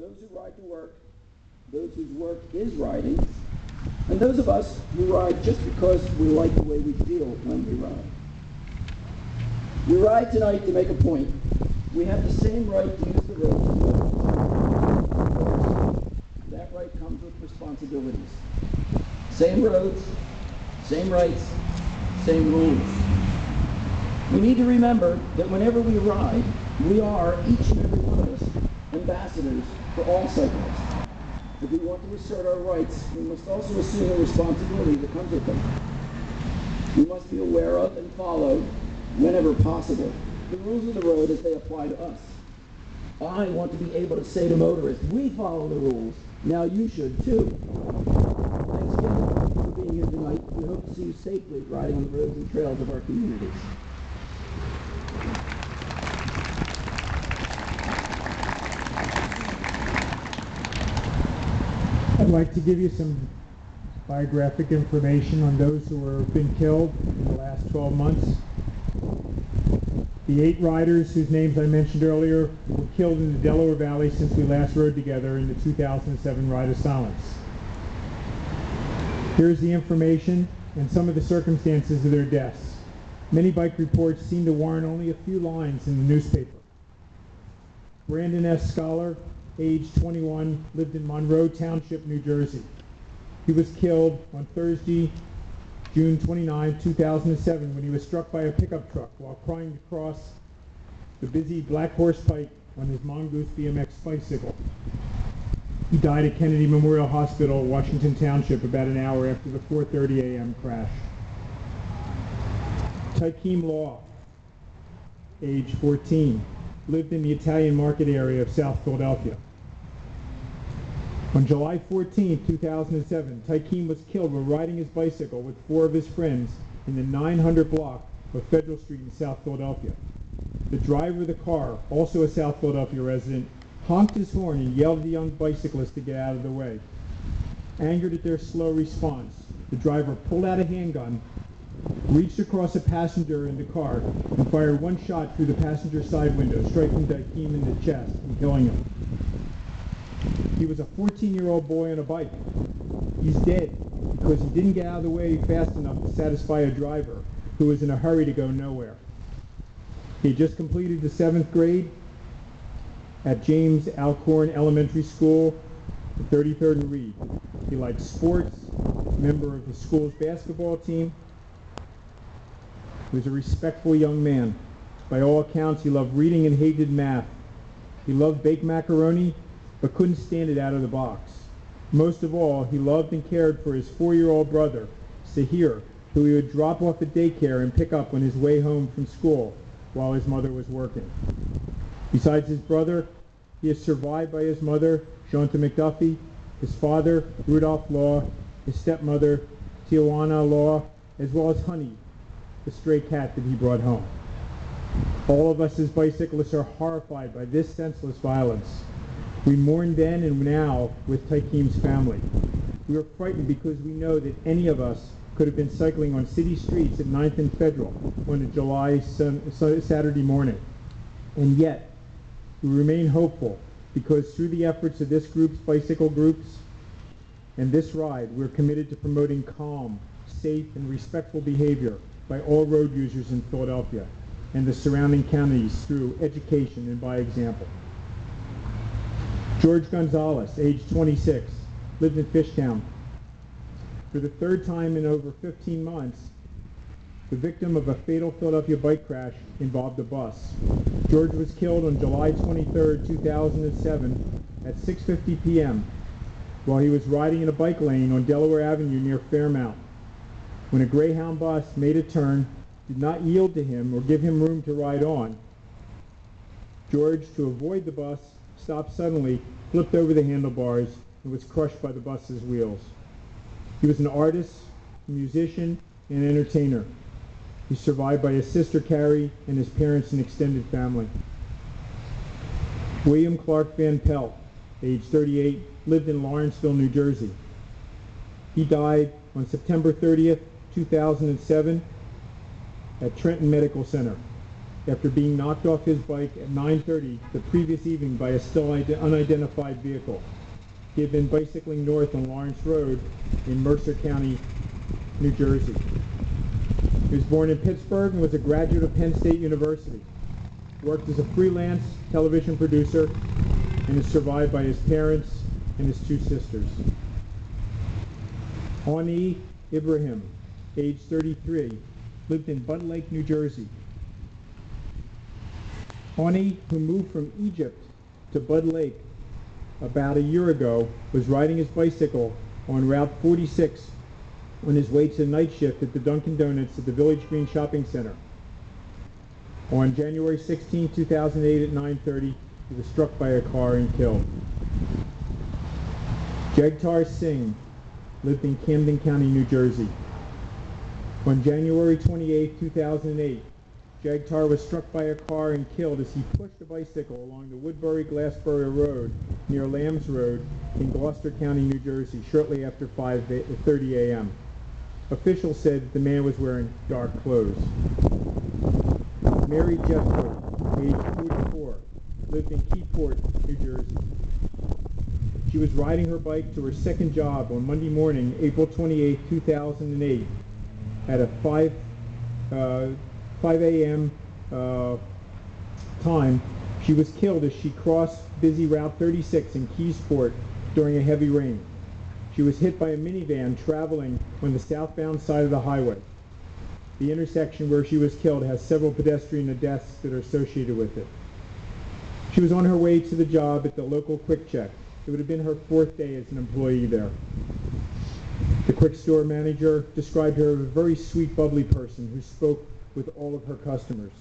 those who ride to work, those whose work is riding, and those of us who ride just because we like the way we feel when we ride. We ride tonight to make a point. We have the same right to use the road. That right comes with responsibilities. Same roads, same rights, same rules. We need to remember that whenever we ride, we are, each and every one of us, ambassadors for all cyclists. If we want to assert our rights, we must also assume the responsibility that comes with them. We must be aware of and follow, whenever possible, the rules of the road as they apply to us. I want to be able to say to motorists, we follow the rules, now you should too. Thanks again for being here tonight. We hope to see you safely riding on the roads and trails of our communities. I'd like to give you some biographic information on those who have been killed in the last 12 months. The 8 riders whose names I mentioned earlier were killed in the Delaware Valley since we last rode together in the 2007 Ride of Silence. Here's the information and some of the circumstances of their deaths. Many bike reports seem to warrant only a few lines in the newspaper. Brandon S. Scholar, age 21, lived in Monroe Township, New Jersey. He was killed on Thursday, June 29, 2007, when he was struck by a pickup truck while trying to cross the busy Black Horse Pike on his Mongoose BMX bicycle. He died at Kennedy Memorial Hospital, Washington Township, about an hour after the 4:30 a.m. crash. Tykeem Law, age 14, lived in the Italian Market area of South Philadelphia. On July 14, 2007, Tykeem was killed while riding his bicycle with 4 of his friends in the 900 block of Federal Street in South Philadelphia. The driver of the car, also a South Philadelphia resident, honked his horn and yelled at the young bicyclist to get out of the way. Angered at their slow response, the driver pulled out a handgun, reached across a passenger in the car, and fired one shot through the passenger side window, striking Tykeem in the chest and killing him. He was a 14-year-old boy on a bike. He's dead because he didn't get out of the way fast enough to satisfy a driver who was in a hurry to go nowhere. He just completed the 7th grade at James Alcorn Elementary School, 33rd and Reed. He likes sports, member of the school's basketball team. He was a respectful young man. By all accounts, he loved reading and hated math. He loved baked macaroni, but couldn't stand it out of the box. Most of all, he loved and cared for his 4-year-old brother, Sahir, who he would drop off at daycare and pick up on his way home from school while his mother was working. Besides his brother, he is survived by his mother, Shanta McDuffie, his father, Rudolph Law, his stepmother, Tijuana Law, as well as Honey, the stray cat that he brought home. All of us as bicyclists are horrified by this senseless violence. We mourn then and now with Tykeem's family. We are frightened because we know that any of us could have been cycling on city streets at 9th and Federal on a July Saturday morning. And yet, we remain hopeful because through the efforts of this group's bicycle groups and this ride, we're committed to promoting calm, safe, and respectful behavior by all road users in Philadelphia and the surrounding counties through education and by example. George Gonzalez, age 26, lived in Fishtown. For the 3rd time in over 15 months, the victim of a fatal Philadelphia bike crash involved a bus. George was killed on July 23, 2007 at 6:50 p.m. while he was riding in a bike lane on Delaware Avenue near Fairmount, when a Greyhound bus made a turn, did not yield to him or give him room to ride on. George, to avoid the bus, stopped suddenly, flipped over the handlebars, and was crushed by the bus's wheels. He was an artist, a musician, and entertainer. He's survived by his sister Carrie and his parents and extended family. William Clark Van Pelt, age 38, lived in Lawrenceville, New Jersey. He died on September 30th, 2007 at Trenton Medical Center. after being knocked off his bike at 9:30 the previous evening by a still unidentified vehicle. He had been bicycling north on Lawrence Road in Mercer County, New Jersey. He was born in Pittsburgh and was a graduate of Penn State University. Worked as a freelance television producer and is survived by his parents and his two sisters. Ani Ibrahim, age 33, lived in Bud Lake, New Jersey. Ani, who moved from Egypt to Bud Lake about a year ago, was riding his bicycle on Route 46 on his way to night shift at the Dunkin' Donuts at the Village Green Shopping Center. On January 16, 2008 at 9:30, he was struck by a car and killed. Jagtar Singh lived in Camden County, New Jersey. On January 28, 2008, Jagtar was struck by a car and killed as he pushed a bicycle along the Woodbury-Glassboro Road near Lambs Road in Gloucester County, New Jersey, shortly after 5:30 a.m. Officials said the man was wearing dark clothes. Mary Jeffcoat, age 44, lived in Keyport, New Jersey. She was riding her bike to her second job on Monday morning, April 28, 2008, at a 5 a.m. Time. She was killed as she crossed busy Route 36 in Keysport during a heavy rain. She was hit by a minivan traveling on the southbound side of the highway. The intersection where she was killed has several pedestrian deaths that are associated with it. She was on her way to the job at the local Quick Check. It would have been her 4th day as an employee there. The Quick Store manager described her as a very sweet, bubbly person who spoke with all of her customers.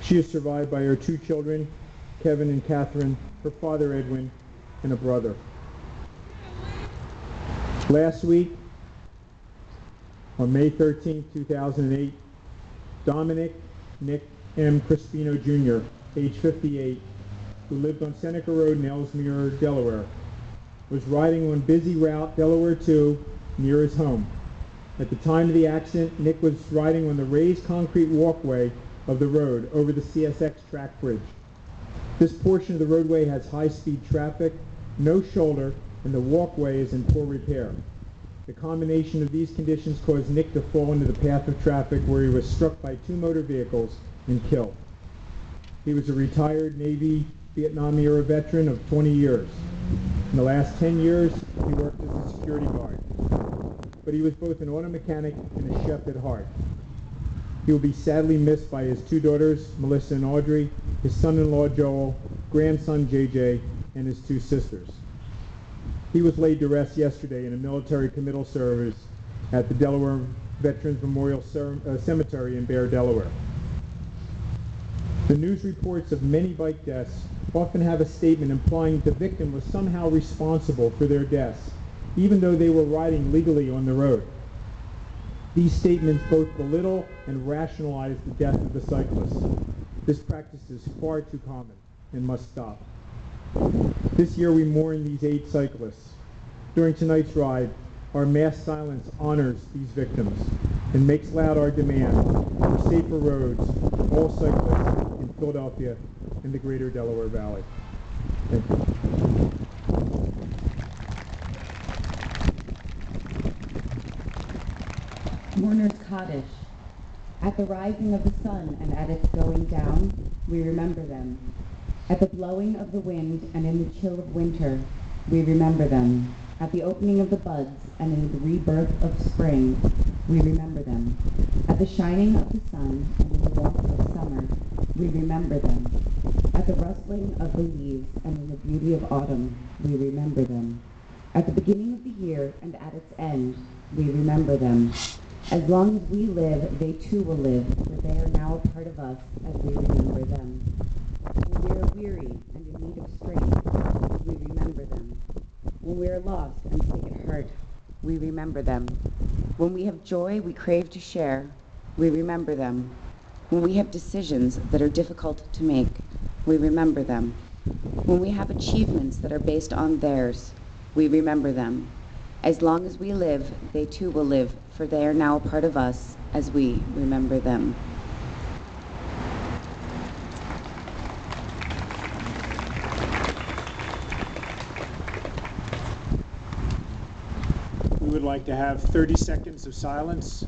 She is survived by her 2 children, Kevin and Catherine, her father Edwin, and a brother. Last week, on May 13, 2008, Dominic Nick M. Crispino Jr., age 58, who lived on Seneca Road in Ellesmere, Delaware, was riding on busy route Delaware 2 near his home. At the time of the accident, Nick was riding on the raised concrete walkway of the road over the CSX track bridge. This portion of the roadway has high-speed traffic, no shoulder, and the walkway is in poor repair. The combination of these conditions caused Nick to fall into the path of traffic where he was struck by 2 motor vehicles and killed. He was a retired Navy Vietnam-era veteran of 20 years. In the last 10 years, he worked as a security guard. But he was both an auto mechanic and a chef at heart. He will be sadly missed by his 2 daughters, Melissa and Audrey, his son-in-law Joel, grandson JJ, and his 2 sisters. He was laid to rest yesterday in a military committal service at the Delaware Veterans Memorial Cemetery in Bear, Delaware. The news reports of many bike deaths often have a statement implying the victim was somehow responsible for their deaths, even though they were riding legally on the road. These statements both belittle and rationalize the death of the cyclist. This practice is far too common and must stop. This year we mourn these 8 cyclists. During tonight's ride, our mass silence honors these victims and makes loud our demand for safer roads for all cyclists in Philadelphia and the greater Delaware Valley. Thank you. Mourner's Cottage. At the rising of the sun and at its going down, we remember them. At the blowing of the wind and in the chill of winter, we remember them. At the opening of the buds and in the rebirth of spring, we remember them. At the shining of the sun and in the warmth of summer, we remember them. At the rustling of the leaves and in the beauty of autumn, we remember them. At the beginning of the year and at its end, we remember them. As long as we live, they too will live, for they are now a part of us as we remember them. When we are weary and in need of strength, we remember them. When we are lost and sick at heart, we remember them. When we have joy we crave to share, we remember them. When we have decisions that are difficult to make, we remember them. When we have achievements that are based on theirs, we remember them. As long as we live, they too will live, for they are now a part of us as we remember them. would like to have 30 seconds of silence